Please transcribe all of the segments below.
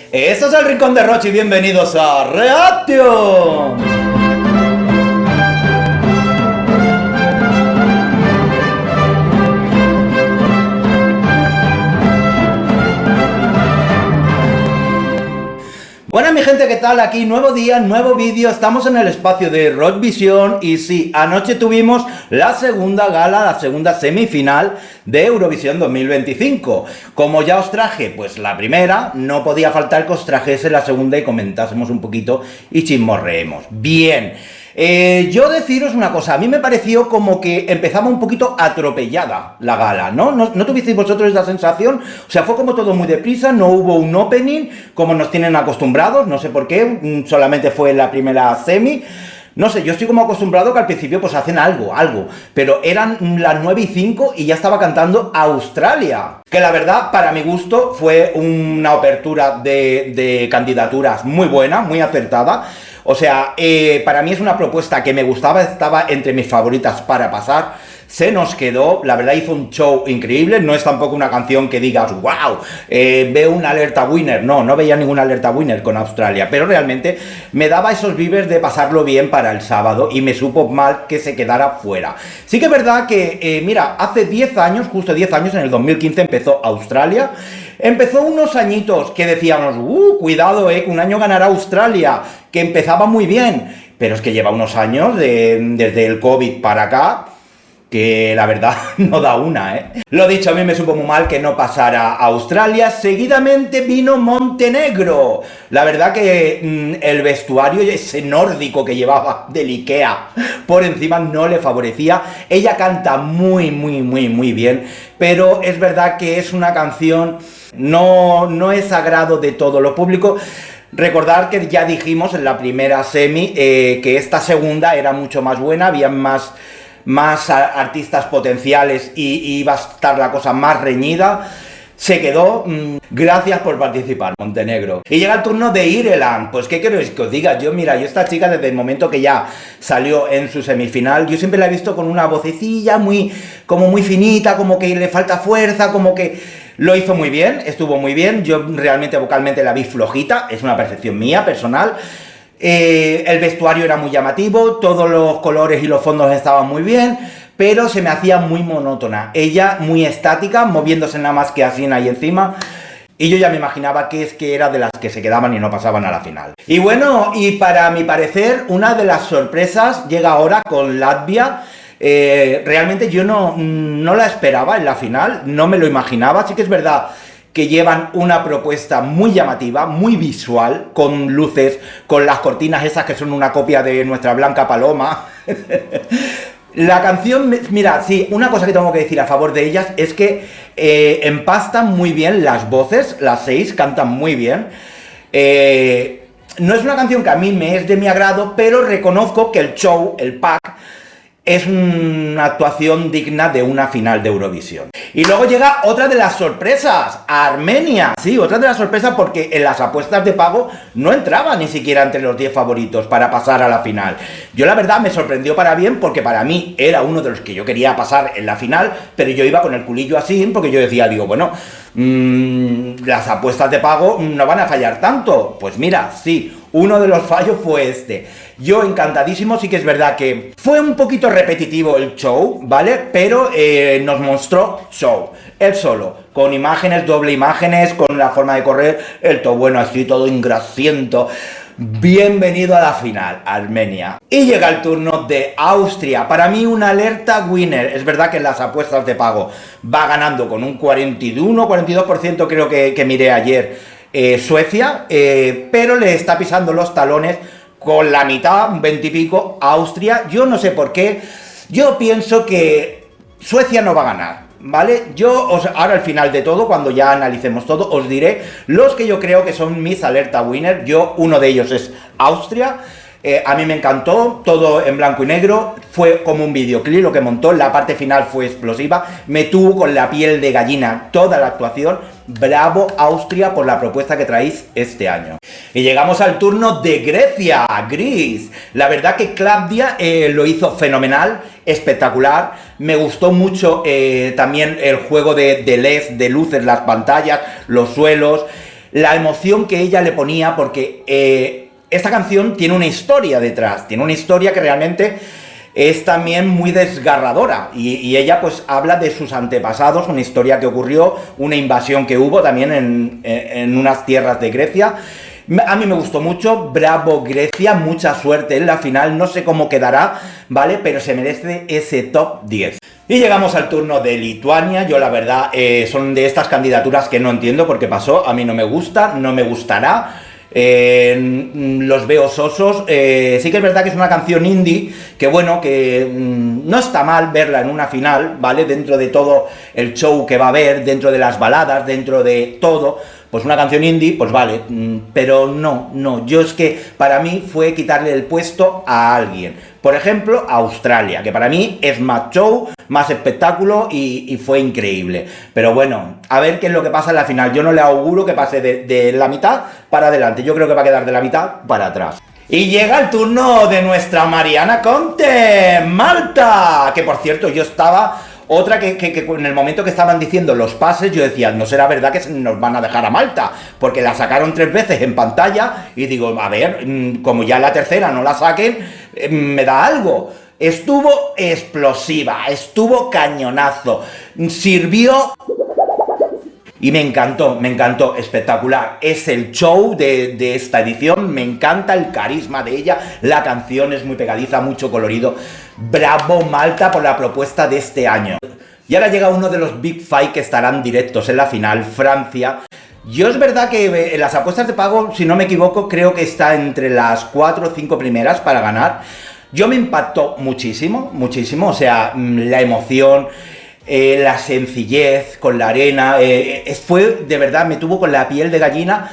Esto es el Rincón de Rochi, bienvenidos a Reaction. Bueno, mi gente, ¿qué tal? Aquí nuevo día, nuevo vídeo, estamos en el espacio de Rockvision y sí, anoche tuvimos la segunda gala, la segunda semifinal de Eurovisión 2025. Como ya os traje, pues la primera, no podía faltar que os trajese la segunda y comentásemos un poquito y chismorreemos. Bien. Yo deciros una cosa, a mí me pareció como que empezaba un poquito atropellada la gala, ¿no? ¿No tuvisteis vosotros esa sensación? O sea, fue como todo muy deprisa, no hubo un opening como nos tienen acostumbrados, no sé por qué, solamente fue la primera semi. No sé, yo estoy como acostumbrado que al principio pues hacen algo, pero eran las 9:05 y ya estaba cantando Australia. Que la verdad, para mi gusto, fue una apertura de candidaturas muy buena, muy acertada. O sea, para mí es una propuesta que me gustaba, estaba entre mis favoritas para pasar. Se nos quedó, la verdad hizo un show increíble, no es tampoco una canción que digas, wow, veo una alerta winner, no veía ninguna alerta winner con Australia, pero realmente me daba esos vibes de pasarlo bien para el sábado y me supo mal que se quedara fuera. Sí que es verdad que, mira, hace 10 años, justo 10 años, en el 2015 empezó Australia. Empezó unos añitos que decíamos, cuidado, que un año ganará Australia, que empezaba muy bien, pero es que lleva unos años, desde el COVID para acá, que la verdad no da una, Lo dicho, a mí me supo muy mal que no pasara a Australia. Seguidamente vino Montenegro. La verdad que el vestuario ese nórdico que llevaba del Ikea por encima no le favorecía. Ella canta muy bien, pero es verdad que es una canción, no es agrado de todo lo público. Recordar que ya dijimos en la primera semi que esta segunda era mucho más buena, había más artistas potenciales y iba a estar la cosa más reñida. Se quedó. Gracias por participar, Montenegro. Y llega el turno de Ireland. Pues qué queréis que os diga. Yo esta chica desde el momento que ya salió en su semifinal, yo siempre la he visto con una vocecilla muy finita, como que le falta fuerza, como que lo hizo muy bien, estuvo muy bien. Yo realmente vocalmente la vi flojita, es una percepción mía, personal. El vestuario era muy llamativo, todos los colores y los fondos estaban muy bien, pero se me hacía muy monótona. Ella muy estática, moviéndose nada más que así ahí encima. Y yo ya me imaginaba que era de las que se quedaban y no pasaban a la final. Y bueno, y para mi parecer, una de las sorpresas llega ahora con Latvia. Realmente yo no la esperaba en la final, no me lo imaginaba. Sí que es verdad que llevan una propuesta muy llamativa, muy visual, con luces, con las cortinas esas que son una copia de nuestra Blanca Paloma. La canción, mira, sí, una cosa que tengo que decir a favor de ellas es que empastan muy bien las voces, las 6 cantan muy bien. No es una canción que a mí me es de mi agrado, pero reconozco que el show, el pack, es una actuación digna de una final de Eurovisión. Y luego llega otra de las sorpresas, Armenia. Sí, otra de las sorpresas porque en las apuestas de pago no entraba ni siquiera entre los 10 favoritos para pasar a la final. Yo la verdad me sorprendió para bien porque para mí era uno de los que yo quería pasar en la final, pero yo iba con el culillo así porque yo decía, bueno, las apuestas de pago no van a fallar tanto. Pues mira, sí, uno de los fallos fue este. Yo encantadísimo, sí que es verdad que fue un poquito repetitivo el show, ¿vale? Pero nos mostró show, él solo, con imágenes, doble imágenes, con la forma de correr, el todo bueno así, todo ingrasiento. Bienvenido a la final, Armenia. Y llega el turno de Austria. Para mí una alerta winner. Es verdad que en las apuestas de pago va ganando con un 41-42% creo que miré ayer Suecia, pero le está pisando los talones con la mitad, un 20 y pico, Austria. Yo no sé por qué, yo pienso que Suecia no va a ganar, ¿vale? Ahora al final de todo, cuando ya analicemos todo, os diré los que yo creo que son mis alerta winner. Uno de ellos es Austria. A mí me encantó, todo en blanco y negro, fue como un videoclip lo que montó, la parte final fue explosiva, me tuvo con la piel de gallina toda la actuación. Bravo Austria por la propuesta que traéis este año. Y llegamos al turno de Grecia, Greece. La verdad que Claudia lo hizo fenomenal, espectacular. Me gustó mucho también el juego de LEDs, de luces, las pantallas, los suelos. la emoción que ella le ponía, porque esta canción tiene una historia detrás, tiene una historia que realmente es también muy desgarradora, y ella pues habla de sus antepasados, una historia que ocurrió, una invasión que hubo también en unas tierras de Grecia. A mí me gustó mucho, bravo Grecia, mucha suerte en la final, no sé cómo quedará, ¿vale? Pero se merece ese top 10. Y llegamos al turno de Lituania. Yo la verdad, son de estas candidaturas que no entiendo por qué pasó, a mí no me gusta, no me gustará. Los veo sosos. Sí que es verdad que es una canción indie que bueno, que no está mal verla en una final, ¿vale? Dentro de todo el show que va a haber, dentro de las baladas, dentro de todo, pues una canción indie, pues vale, pero no, yo es que para mí fue quitarle el puesto a alguien. Por ejemplo, a Australia, que para mí es más show, más espectáculo y fue increíble. Pero bueno, a ver qué es lo que pasa en la final. Yo no le auguro que pase de la mitad para adelante, yo creo que va a quedar de la mitad para atrás. Y llega el turno de nuestra Mariana Conte, Malta, que por cierto yo estaba... Otra que en el momento que estaban diciendo los pases, yo decía, no será verdad que nos van a dejar a Malta, porque la sacaron 3 veces en pantalla, y digo, a ver, como ya la tercera no la saquen, me da algo. Estuvo explosiva, estuvo cañonazo, sirvió... Y me encantó, espectacular. Es el show de esta edición, me encanta el carisma de ella, la canción es muy pegadiza, mucho colorido. Bravo Malta por la propuesta de este año. Y ahora llega uno de los Big Five que estarán directos en la final, Francia. Yo es verdad que en las apuestas de pago, si no me equivoco, creo que está entre las 4 o 5 primeras para ganar. Yo me impactó muchísimo, o sea, la emoción... la sencillez con la arena, fue de verdad, me tuvo con la piel de gallina.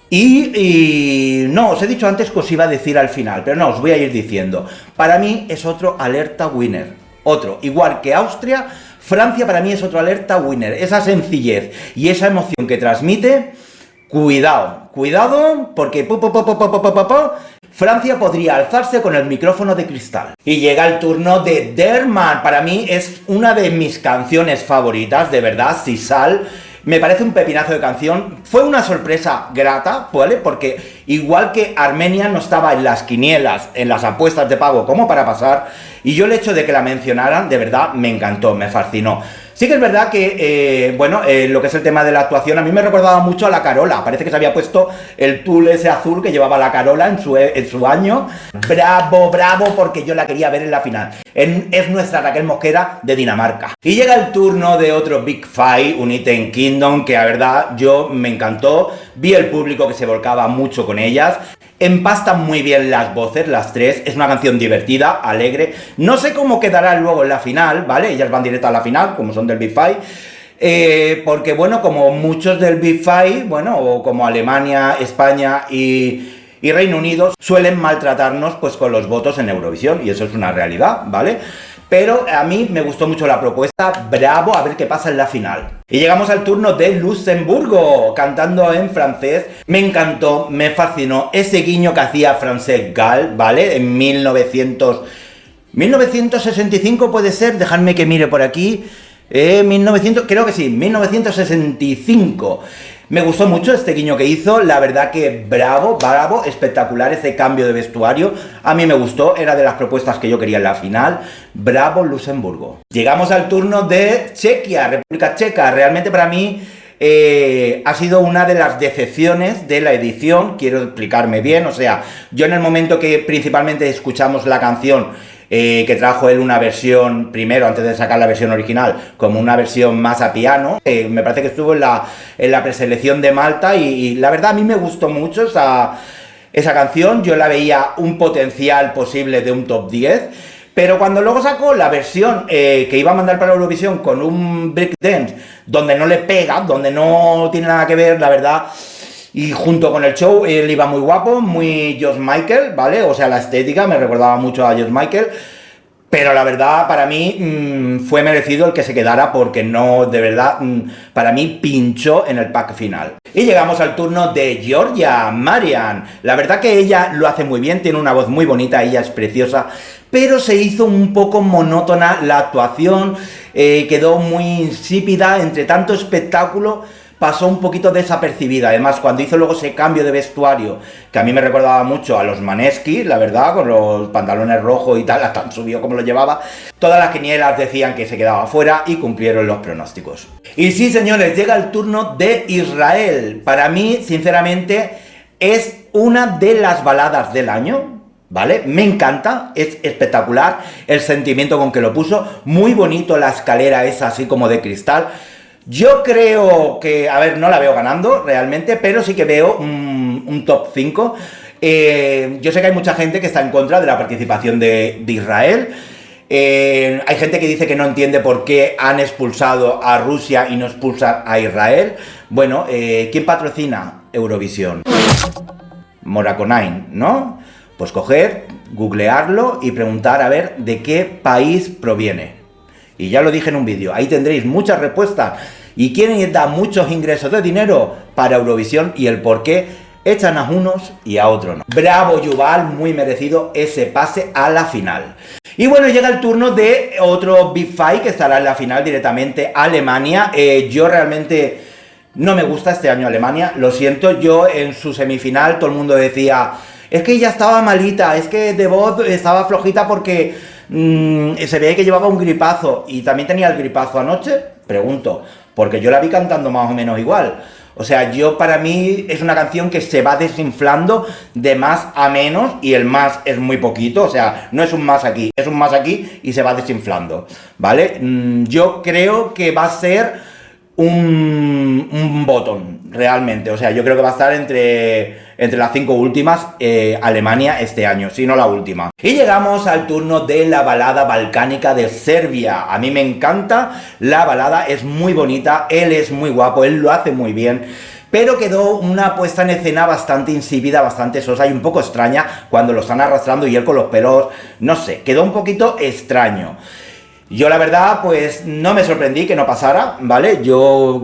Y no, os he dicho antes que os iba a decir al final, pero no, os voy a ir diciendo. Para mí es otro alerta winner, otro, igual que Austria, Francia para mí es otro alerta winner. Esa sencillez y esa emoción que transmite, cuidado, porque Francia podría alzarse con el micrófono de cristal. Y llega el turno de Derman. Para mí es una de mis canciones favoritas, de verdad, Sisal. Me parece un pepinazo de canción. Fue una sorpresa grata, ¿vale? Porque igual que Armenia no estaba en las quinielas, en las apuestas de pago como para pasar, y yo el hecho de que la mencionaran, de verdad, me encantó, me fascinó. Sí que es verdad que, lo que es el tema de la actuación, a mí me recordaba mucho a la Carola. Parece que se había puesto el tul ese azul que llevaba la Carola en su año. Bravo, porque yo la quería ver en la final. Es nuestra Raquel Mosquera de Dinamarca. Y llega el turno de otro Big Five, United Kingdom, que la verdad yo me encantó. Vi el público que se volcaba mucho con ellas. Empastan muy bien las voces, las tres. Es una canción divertida, alegre. No sé cómo quedará luego en la final, ¿vale? Ellas van directas a la final, como son del Big Five. Porque, bueno, como muchos del Big Five, bueno, o como Alemania, España y Reino Unido, suelen maltratarnos pues con los votos en Eurovisión. Y eso es una realidad, ¿vale? Pero a mí me gustó mucho la propuesta, bravo, a ver qué pasa en la final. Y llegamos al turno de Luxemburgo, cantando en francés. Me encantó, me fascinó ese guiño que hacía Francesc Gall, ¿vale? En 1965 puede ser, dejadme que mire por aquí. Creo que sí, 1965. Me gustó mucho este guiño que hizo, la verdad que bravo, espectacular ese cambio de vestuario. A mí me gustó, era de las propuestas que yo quería en la final. Bravo Luxemburgo. Llegamos al turno de Chequia, República Checa. Realmente para mí ha sido una de las decepciones de la edición. Quiero explicarme bien, o sea, yo en el momento que principalmente escuchamos la canción, que trajo él una versión, primero antes de sacar la versión original, como una versión más a piano, me parece que estuvo en la preselección de Malta y la verdad a mí me gustó mucho esa canción, yo la veía un potencial posible de un top 10, pero cuando luego sacó la versión que iba a mandar para Eurovisión con un breakdance donde no le pega, donde no tiene nada que ver, la verdad. Y junto con el show, él iba muy guapo, muy George Michael, ¿vale? O sea, la estética me recordaba mucho a George Michael. Pero la verdad, para mí, fue merecido el que se quedara porque no, de verdad, para mí pinchó en el pack final. Y llegamos al turno de Georgia, Marian. La verdad que ella lo hace muy bien, tiene una voz muy bonita, ella es preciosa. Pero se hizo un poco monótona la actuación, quedó muy insípida entre tanto espectáculo. pasó un poquito desapercibida. Además, cuando hizo luego ese cambio de vestuario, que a mí me recordaba mucho a los Maneskin, la verdad, con los pantalones rojos y tal, tan subido como lo llevaba, todas las quinielas decían que se quedaba fuera y cumplieron los pronósticos. Y sí, señores, llega el turno de Israel. Para mí, sinceramente, es una de las baladas del año. ¿Vale? Me encanta, es espectacular el sentimiento con que lo puso, muy bonito la escalera esa así como de cristal. Yo creo que, a ver, no la veo ganando realmente, pero sí que veo un top 5. Yo sé que hay mucha gente que está en contra de la participación de Israel. Hay gente que dice que no entiende por qué han expulsado a Rusia y no expulsan a Israel. Bueno, ¿quién patrocina Eurovisión? Moraconine, ¿no? Pues coger, googlearlo y preguntar a ver de qué país proviene. Y ya lo dije en un vídeo, ahí tendréis muchas respuestas. ¿Y quién da muchos ingresos de dinero para Eurovisión y el por qué echan a unos y a otros no? Bravo Yuval, muy merecido ese pase a la final. Y bueno, llega el turno de otro Big Five que estará en la final directamente, Alemania. Yo realmente no me gusta este año Alemania, lo siento. Yo en su semifinal todo el mundo decía... Es que ella estaba malita, es que de voz estaba flojita porque se veía que llevaba un gripazo. ¿Y también tenía el gripazo anoche? Pregunto, porque yo la vi cantando más o menos igual. O sea, para mí es una canción que se va desinflando de más a menos y el más es muy poquito. O sea, no es un más aquí, es un más aquí y se va desinflando, ¿vale? Yo creo que va a ser un bottom, realmente. O sea, yo creo que va a estar entre las 5 últimas Alemania este año, si no la última. Y llegamos al turno de la balada balcánica de Serbia. A mí me encanta la balada, es muy bonita, él es muy guapo, él lo hace muy bien, pero quedó una puesta en escena bastante insípida, bastante sosa y un poco extraña cuando lo están arrastrando y él con los pelos, no sé, quedó un poquito extraño. Yo la verdad, pues no me sorprendí que no pasara, ¿vale? Yo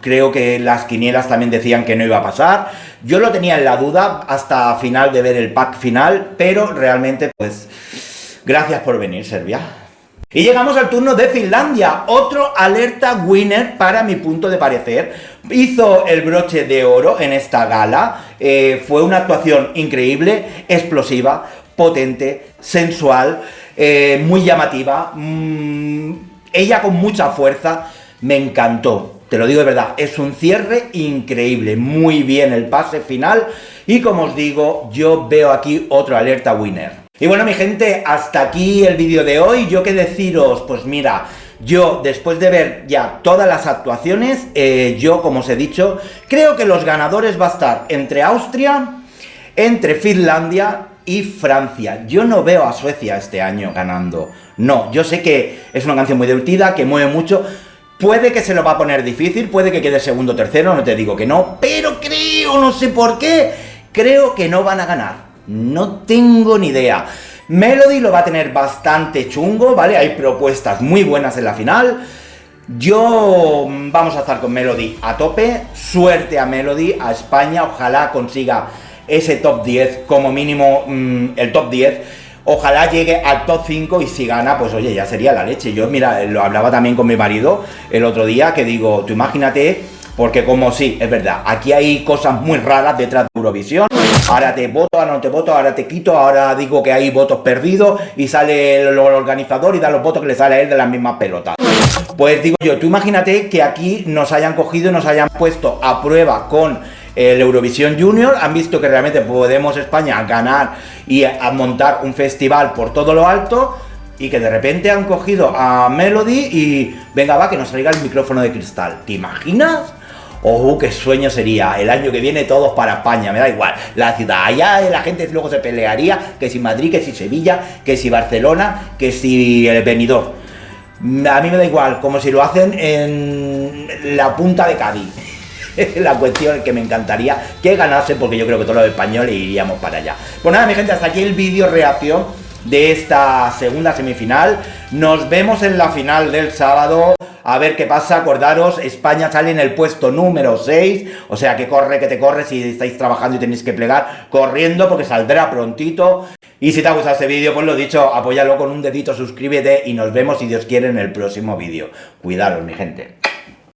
creo que las quinielas también decían que no iba a pasar. Yo lo tenía en la duda hasta final de ver el pack final, pero realmente, pues, gracias por venir, Serbia. Y llegamos al turno de Finlandia, otro alerta winner para mi punto de parecer. Hizo el broche de oro en esta gala, fue una actuación increíble, explosiva, potente, sensual, muy llamativa, ella con mucha fuerza, me encantó, te lo digo de verdad, es un cierre increíble, muy bien el pase final y como os digo, yo veo aquí otro alerta winner. Y bueno mi gente, hasta aquí el vídeo de hoy. Yo qué deciros, pues mira, yo después de ver ya todas las actuaciones, yo como os he dicho, creo que los ganadores va a estar entre Austria, entre Finlandia y Francia. Yo no veo a Suecia este año ganando. No, yo sé que es una canción muy divertida, que mueve mucho. Puede que se lo va a poner difícil, puede que quede segundo o tercero, no te digo que no, pero creo, no sé por qué, creo que no van a ganar. No tengo ni idea. Melody lo va a tener bastante chungo, ¿vale? Hay propuestas muy buenas en la final. Vamos a estar con Melody a tope. Suerte a Melody, a España, ojalá consiga ese top 10, como mínimo el top 10, ojalá llegue al top 5 y si gana, pues oye, ya sería la leche. Yo, mira, lo hablaba también con mi marido el otro día, que digo, tú imagínate, porque como sí, es verdad, aquí hay cosas muy raras detrás de Eurovisión, ahora te voto, ahora no te voto, ahora te quito, ahora digo que hay votos perdidos y sale el organizador y da los votos que le sale a él de las mismas pelotas. Pues digo yo, tú imagínate que aquí nos hayan cogido y nos hayan puesto a prueba con el Eurovisión Junior, han visto que realmente podemos España ganar y a montar un festival por todo lo alto y que de repente han cogido a Melody y venga va que nos salga el micrófono de cristal. ¿Te imaginas? ¡Oh, qué sueño sería! El año que viene todos para España, me da igual. La ciudad, allá la gente luego se pelearía, que si Madrid, que si Sevilla, que si Barcelona, que si el Benidorm. A mí me da igual, como si lo hacen en la punta de Cádiz. La cuestión es que me encantaría que ganase, porque yo creo que todos los españoles iríamos para allá. Pues nada, mi gente, hasta aquí el vídeo reacción de esta segunda semifinal. Nos vemos en la final del sábado. A ver qué pasa. Acordaros, España sale en el puesto número 6. O sea que corre, que te corre. Si estáis trabajando y tenéis que plegar, corriendo, porque saldrá prontito. Y si te ha gustado este vídeo, pues lo dicho, apóyalo con un dedito, suscríbete y nos vemos, si Dios quiere, en el próximo vídeo. Cuidaros, mi gente.